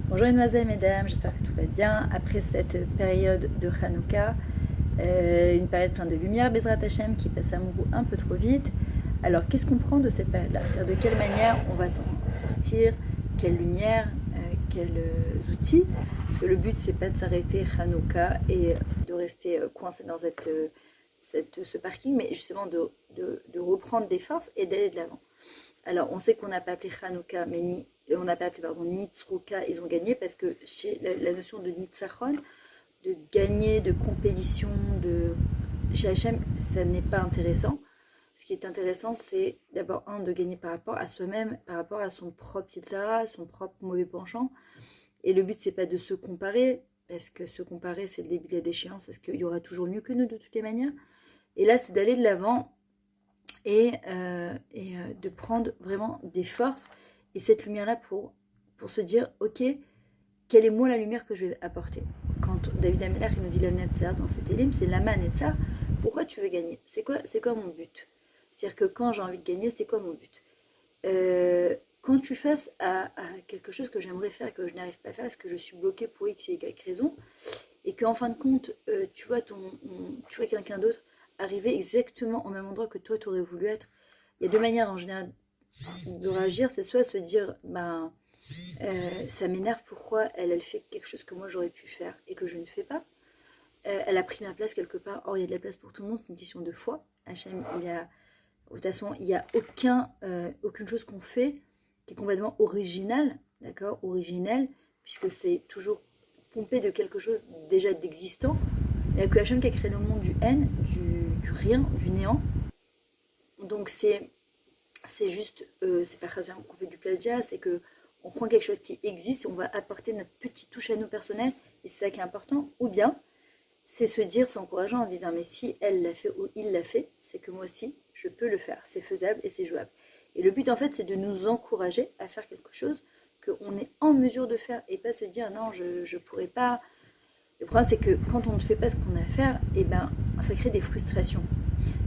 Bonjour mesdemoiselles, mesdames, j'espère que tout va bien. Après cette période de Hanouka, une période pleine de lumière, Bezrat Hashem, qui passe à mon goût un peu trop vite. Alors qu'est-ce qu'on prend de cette période-là? C'est-à-dire de quelle manière on va s'en sortir, quelle lumière, quels outils? Parce que le but c'est pas de s'arrêter Hanouka et de rester coincé dans ce parking, mais justement de reprendre des forces et d'aller de l'avant. Alors, on sait qu'on n'a pas appelé Hanouka, mais on n'a pas appelé, pardon, Nitzruka, ils ont gagné parce que chez la notion de Nitzachon, de gagner, de compétition, chez Hachem, ça n'est pas intéressant. Ce qui est intéressant, c'est d'abord, de gagner par rapport à soi-même, par rapport à son propre Yitzhara, son propre mauvais penchant. Et le but, c'est pas de se comparer, parce que se comparer, c'est le début de la déchéance, parce qu'il y aura toujours mieux que nous de toutes les manières. Et là, c'est d'aller de l'avant et de prendre vraiment des forces et cette lumière-là pour se dire, ok, quelle est moi la lumière que je vais apporter. Quand David Ameller il nous dit la Netzar dans cet élim, c'est Lama Netzar, pourquoi tu veux gagner? C'est quoi mon but? C'est-à-dire que quand j'ai envie de gagner, c'est quoi mon but? Quand tu fasses à quelque chose que j'aimerais faire et que je n'arrive pas à faire, parce que je suis bloquée pour X et Y raison, et qu'en fin de compte, tu vois quelqu'un d'autre arriver exactement au même endroit que toi, tu aurais voulu être. Il y a deux manières en général de réagir, c'est soit se dire, ça m'énerve pourquoi elle fait quelque chose que moi j'aurais pu faire et que je ne fais pas. Elle a pris ma place quelque part, or il y a de la place pour tout le monde, c'est une question de foi. Hachem, de toute façon, il n'y a aucune chose qu'on fait qui est complètement originale, d'accord, originelle, puisque c'est toujours pompé de quelque chose déjà d'existant. Il n'y a que Hachem qui a créé le monde du N, du rien, du néant. Donc c'est juste, c'est pas qu'on fait du plagiat, c'est que on prend quelque chose qui existe, on va apporter notre petite touche à nous personnelle, et c'est ça qui est important. Ou bien, c'est se dire, s'encourageant en se disant, mais si elle l'a fait ou il l'a fait, c'est que moi aussi, je peux le faire. C'est faisable et c'est jouable. Et le but, en fait, c'est de nous encourager à faire quelque chose qu'on est en mesure de faire et pas se dire, non, je ne pourrais pas. Le problème, c'est que quand on ne fait pas ce qu'on a à faire, eh ben, ça crée des frustrations.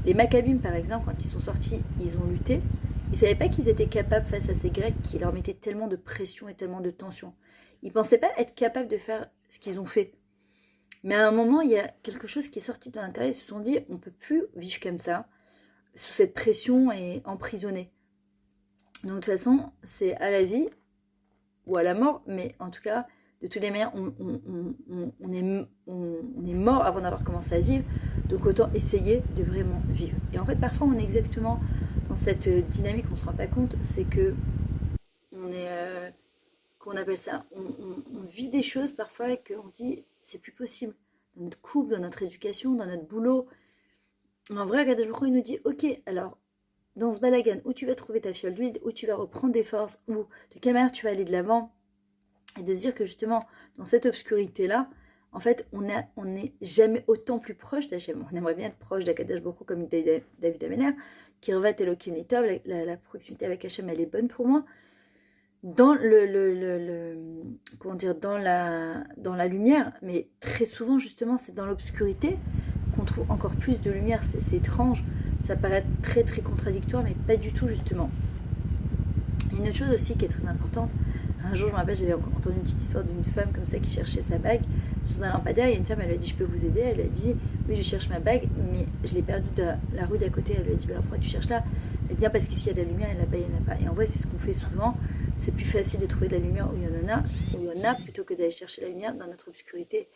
Les Maccabim, par exemple, quand ils sont sortis, ils ont lutté. Ils ne savaient pas qu'ils étaient capables face à ces Grecs qui leur mettaient tellement de pression et tellement de tension. Ils ne pensaient pas être capables de faire ce qu'ils ont fait. Mais à un moment, il y a quelque chose qui est sorti de l'intérieur. Ils se sont dit, on ne peut plus vivre comme ça, sous cette pression et emprisonné. Donc de toute façon, c'est à la vie ou à la mort, mais en tout cas, de toutes les manières, on est mort avant d'avoir commencé à vivre, donc autant essayer de vraiment vivre. Et en fait, parfois, on est exactement dans cette dynamique, on ne se rend pas compte, c'est que on est, qu'on appelle ça, on vit des choses parfois et qu'on se dit, c'est plus possible. Dans notre couple, dans notre éducation, dans notre boulot. En vrai, Akadosh Baruch Hu, il nous dit, ok, alors, dans ce balagan, où tu vas trouver ta fiole d'huile, où tu vas reprendre des forces, ou de quelle manière tu vas aller de l'avant, et de se dire que justement, dans cette obscurité-là, en fait, on n'est jamais autant plus proche d'Hachem. On aimerait bien être proche d'Akadosh Baruch Hu, comme dit David Ameller, qui revêt Elohim Litov, la proximité avec Hachem, elle est bonne pour moi. Dans comment dire, dans la lumière, mais très souvent, justement, c'est dans l'obscurité qu'on trouve encore plus de lumière. C'est étrange, ça paraît très très contradictoire, mais pas du tout, justement. Il y a une autre chose aussi qui est très importante. Un jour, je me rappelle, j'avais entendu une petite histoire d'une femme comme ça qui cherchait sa bague sous un lampadaire. Il y a une femme, elle lui a dit, je peux vous aider? Elle lui a dit, oui, je cherche ma bague, mais je l'ai perdue de la rue d'à côté. Elle lui a dit, alors pourquoi tu cherches là? Elle dit, parce qu'ici il y a de la lumière et là-bas il n'y en a pas. Et en vrai, c'est ce qu'on fait souvent. C'est plus facile de trouver de la lumière où il y en a, plutôt que d'aller chercher la lumière dans notre obscurité.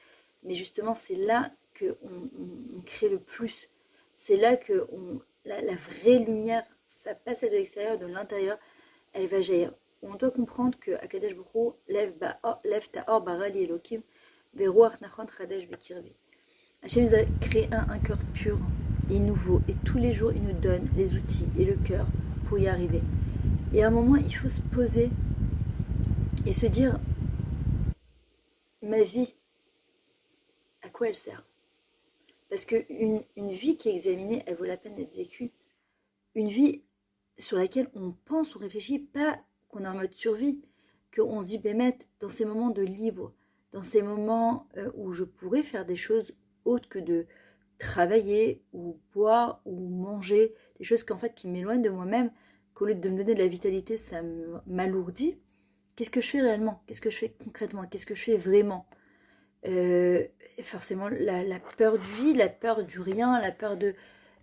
Mais justement, c'est là qu'on crée le plus. C'est là que la vraie lumière, ça passe de l'extérieur, de l'intérieur, elle va jaillir. On doit comprendre que Akadosh Baruch Hu lève ta'or bara li Elokim veruach nachon chadesh bekirvi. Hachem nous a créé un cœur pur et nouveau, et tous les jours il nous donne les outils et le cœur pour y arriver. Et à un moment, il faut se poser et se dire, ma vie, à quoi elle sert? Parce qu'une vie qui est examinée, elle vaut la peine d'être vécue. Une vie sur laquelle on pense, on réfléchit, pas qu'on est en mode survie, qu'on se dit, Bémet, dans ces moments de libre, dans ces moments où je pourrais faire des choses autres que de travailler ou boire ou manger, des choses qu'en fait qui m'éloignent de moi-même, qu'au lieu de me donner de la vitalité, ça m'alourdit, Qu'est-ce que je fais réellement? Qu'est-ce que je fais concrètement? Qu'est-ce que je fais vraiment? Forcément, la peur du vide, la peur du rien, la peur de...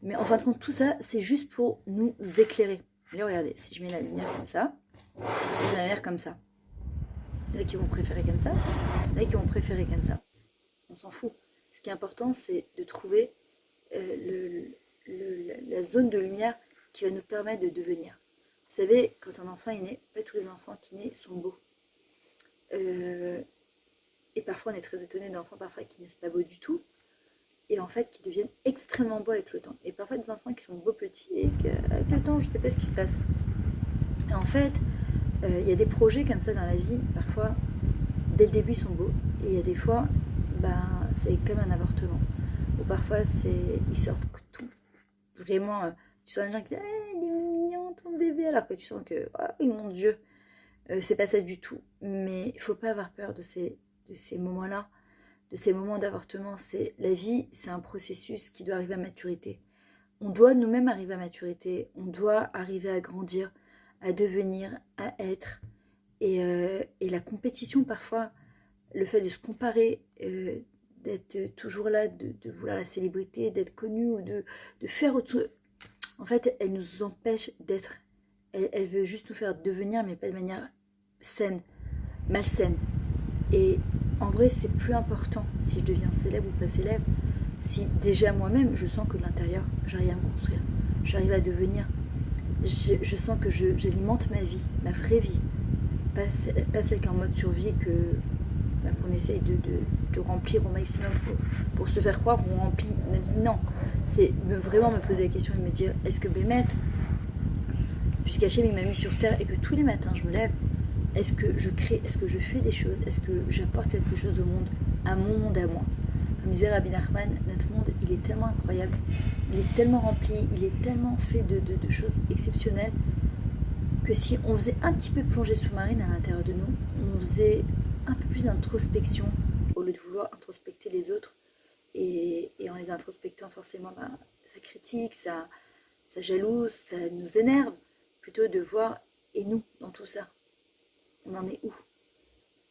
Mais en fin de compte, tout ça, c'est juste pour nous éclairer. Là, regardez, si je mets la lumière comme ça, si je mets la lumière comme ça, il y en a qui vont préférer comme ça, il y en a qui vont préférer comme ça. On s'en fout. Ce qui est important, c'est de trouver la zone de lumière qui va nous permettre de devenir. Vous savez, quand un enfant est né, pas tous les enfants qui naissent sont beaux. Et parfois, on est très étonné d'enfants parfois qui naissent pas beaux du tout, et en fait qui deviennent extrêmement beaux avec le temps. Et parfois des enfants qui sont beaux petits et qu'avec le temps, je sais pas ce qui se passe. Et en fait, il y a des projets comme ça dans la vie, parfois, dès le début, ils sont beaux, et il y a des fois, c'est comme un avortement. Ou parfois, ils sortent tout. Vraiment, tu sens les gens qui disent « il est mignon ton bébé », alors que tu sens que « oh mon Dieu », c'est pas ça du tout. Mais il faut pas avoir peur de ces moments-là, de ces moments d'avortement. La vie, c'est un processus qui doit arriver à maturité. On doit nous-mêmes arriver à maturité, on doit arriver à grandir, à devenir, à être. Et la compétition, parfois, le fait de se comparer, d'être toujours là, de vouloir la célébrité, d'être connu ou de faire autre chose, en fait, elle nous empêche d'être. Elle veut juste nous faire devenir, mais pas de manière saine, malsaine. Et en vrai, c'est plus important si je deviens célèbre ou pas célèbre, si déjà moi-même, je sens que de l'intérieur, j'arrive à me construire, j'arrive à devenir. Je sens que j'alimente ma vie, ma vraie vie, pas celle qui est en mode survie qu'on essaye de remplir au maximum pour se faire croire qu'on remplit notre vie. Non, c'est vraiment me poser la question et me dire, est-ce que Bémet, puisqu'Hachem il m'a mis sur terre et que tous les matins je me lève, est-ce que je crée, est-ce que je fais des choses, est-ce que j'apporte quelque chose au monde, à mon monde à moi? Comme disait Rabbi Nachman, notre monde, il est tellement incroyable, il est tellement rempli, il est tellement fait de choses exceptionnelles, que si on faisait un petit peu plongée sous-marine à l'intérieur de nous, on faisait un peu plus d'introspection, au lieu de vouloir introspecter les autres, et en les introspectant forcément, ça critique, ça jalouse, ça nous énerve, plutôt de voir, et nous, dans tout ça, on en est où?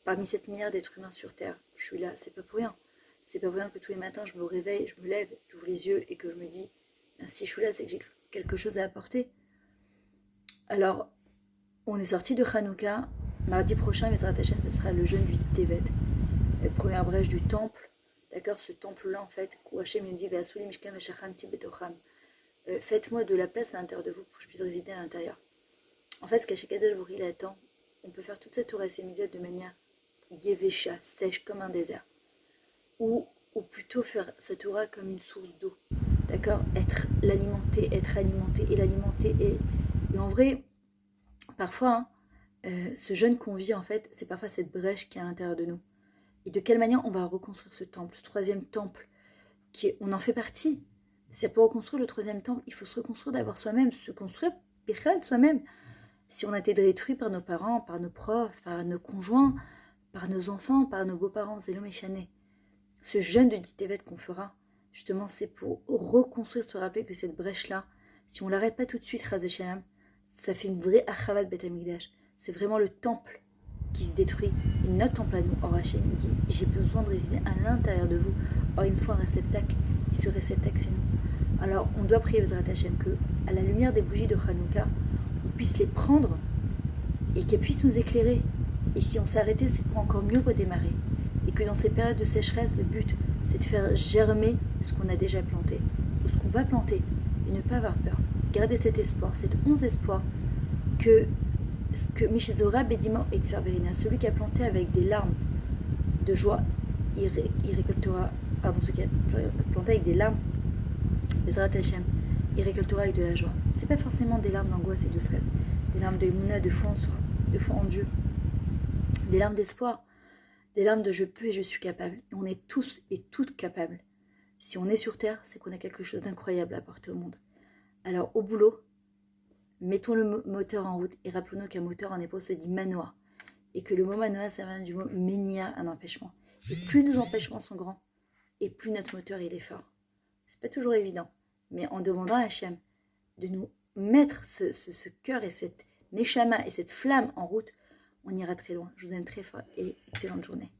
Parmi cette milliard d'êtres humains sur Terre, je suis là, c'est pas pour rien. C'est pas pour rien que tous les matins, je me réveille, je me lève, j'ouvre les yeux et que je me dis, si je suis là, c'est que j'ai quelque chose à apporter. Alors, on est sorti de Hanouka. Mardi prochain, Bezrat Hashem, ce sera le jeûne du Tevet, première brèche du temple. D'accord, ce temple-là, en fait, où Hashem nous dit, faites-moi de la place à l'intérieur de vous pour que je puisse résider à l'intérieur. En fait, ce qu'Hashekadosh Baruch Hu attend, on peut faire toute cette Torah Sémizet de manière yévécha, sèche comme un désert. Ou plutôt faire cette Torah comme une source d'eau. D'accord, être alimenté et l'alimenter. Et en vrai, parfois, ce jeûne qu'on vit, en fait, c'est parfois cette brèche qui est à l'intérieur de nous. Et de quelle manière on va reconstruire ce temple, ce troisième temple, on en fait partie. C'est pour reconstruire le troisième temple, il faut se reconstruire d'abord soi-même, se construire, Bichal, soi-même. Si on a été détruit par nos parents, par nos profs, par nos conjoints, par nos enfants, par nos beaux-parents, Zélo Méchané, ce jeûne de Ditevet qu'on fera, justement, c'est pour reconstruire, se rappeler que cette brèche-là, si on ne l'arrête pas tout de suite, Chazé Shalom, ça fait une vraie Achavat Bet Hamikdash. C'est vraiment le temple qui se détruit. Et notre temple à nous, Or Hachem nous dit, j'ai besoin de résider à l'intérieur de vous. Or, il me faut un réceptacle. Et ce réceptacle, c'est nous. Alors, on doit prier Bezrat Hachem que, à la lumière des bougies de Hanouka, on puisse les prendre et qu'elles puissent nous éclairer. Et si on s'arrêtait, c'est pour encore mieux redémarrer. Et que dans ces périodes de sécheresse, le but, c'est de faire germer ce qu'on a déjà planté, ou ce qu'on va planter, et ne pas avoir peur. Garder cet espoir, cet 11 espoir, que Mishizora Bedima Exerberina, celui qui a planté avec des larmes de joie, il récoltera, celui qui a planté avec des larmes, Bezrat Hashem, il récoltera avec de la joie. C'est pas forcément des larmes d'angoisse et de stress, des larmes de Mouna, de foi en Dieu, des larmes d'espoir, des larmes de je peux et je suis capable. Et on est tous et toutes capables. Si on est sur Terre, c'est qu'on a quelque chose d'incroyable à apporter au monde. Alors au boulot, mettons le moteur en route et rappelons-nous qu'un moteur en hébreu se dit manoa. Et que le mot manoa, ça vient du mot menia, un empêchement. Et plus nos empêchements sont grands, et plus notre moteur il est fort. C'est pas toujours évident, mais en demandant à Hachem de nous mettre ce cœur et cette neshama et cette flamme en route, on ira très loin. Je vous aime très fort et excellente journée.